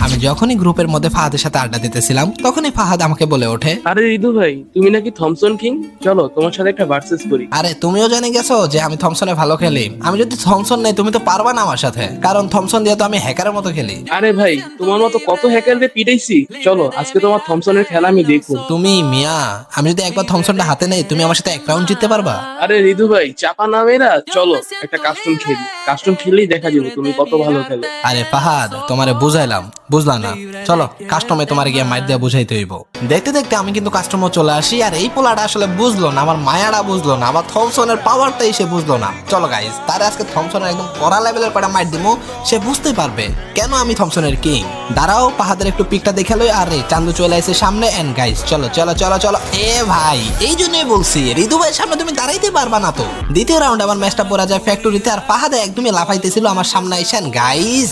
আমি যখনই গ্রুপের মধ্যে ফাহাদের সাথে আড্ডা দিতেছিলাম তখনই ফাহাদ আমাকে বলে ওঠে, আরে রিদু ভাই, তুমি নাকি থমসন কিং, চলো তোমার সাথে একটা ভার্সেস করি। আরে তুমিও জেনে গেছো যে আমি থমসনে ভালো খেলি। আমি যদি থমসন নেই তুমি তো পারবা না আমার সাথে, কারণ থমসন দিয়ে তো আমি হ্যাকারের মতো খেলি। আরে ভাই, তোমার মতো কত হ্যাকারদের পিটাইছি, চলো আজকে তোমার থমসনের খেলা আমি দেখবো। তুমি মিয়া, আমি যদি একবার থমসনটা হাতে নেই তুমি আমার সাথে এক রাউন্ড জিততে পারবা? আরে রিদু ভাই, চাপা নামে না, চলো একটা কাস্টম খেলি। কাস্টম খেললেই দেখা যাবে তুমি কত ভালো খেলো। আরে ফাহাদ, তোমারে বুঝাইলাম, বুঝলা না? চলো কাস্টমে তোমার গিয়ে মাইর দিয়ে বুঝাইতে হইব। দেখতে দেখতে আমি কিন্তু কাস্টমে চলে আসি, আর এই পোলাটা আসলে বুঝলো না, আমার মায়াটা বুঝলো না, আমার থমসনের পাওয়ারটাই সে বুঝলো না। চলো গাইস, তার আজকে থমসনের একদম কড়া লেভেলের কটা মাইর দিমু, সে বুঝতে পারবে কেন আমি থমসনের কিং। দাঁড়াও, পাহাদের একটু পিকটা দেখে লই। আরে চান্দু চলে আসে সামনে। এন্ড গাইস, চলো চলো চলো চলো। এ ভাই, এই জন্যই বলছি রিদু ভাইয়ের সামনে তুমি দাঁড়াইতে পারবা না তো। দ্বিতীয় রাউন্ড আমার ম্যাচটা পড়া যায় ফ্যাক্টরিতে, আর ফাহাদে একদমই লাফাইতেছিল আমার সামনে আইসেন গাইস।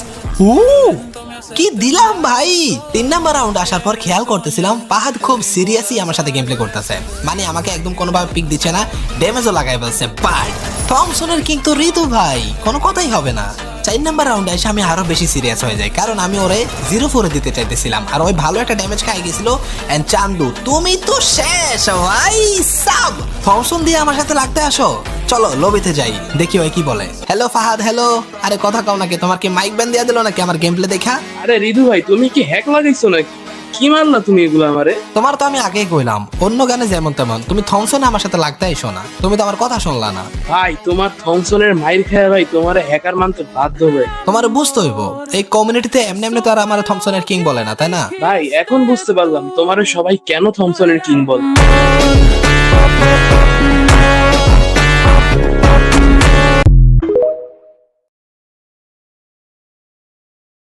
কি দিলাম ভাই। 3 নাম্বার রাউন্ড আসার পর খেয়াল করতেছিলাম ফাহাদ খুব সিরিয়াসলি আমার সাথে গেম প্লে করতেছে, মানে আমাকে একদম কোনোভাবে পিক দিচ্ছে না, ড্যামেজও লাগাই বলছে। বাট থমসনের কিন্তু ঋতু ভাই কোনো কথাই হবে না। 4 নাম্বার রাউন্ডে এসে আমি আরো বেশি সিরিয়াস হয়ে যাই, কারণ আমি ওরে 0-4 দিতে চাইতেছিলাম, আর ওই ভালো একটা ড্যামেজ খাই গেছিল। এন্ড চান্দু তুমি তো শেষ ভাই সাব। থমসন দিয়ে আমার সাথে লাগতে আসো, চলো লবিতে যাই, দেখি ওই কি বলে। Hello Fahad, hello. আরে কথা কও নাকি, তোমার কি মাইক ব্যান্ড দিয়া দিল নাকি আমার গেম প্লে দেখা? আরে রিদু ভাই, তুমি কি হ্যাক লাগাইছো নাকি? কি মারলা তুমি এগুলো আমারে? তোমার তো আমি আগেই কইলাম অন্য গানে যেমন তেমন, তুমি থমসনে আমার সাথে লাগতে আইসো না, তুমি তো আমার কথা শুনলা না। ভাই তোমার থমসনের মাইর খায় ভাই তোমারে হ্যাকার মানতে বাধ্য ভাই। তোমার বুঝতে হইব, এই কমিউনিটিতে এমনি এমনি তো আর আমার থমসনের কিং বলে না, তাই না? ভাই এখন বুঝতে পারলাম তোমারে সবাই কেন থমসনের কিং বল।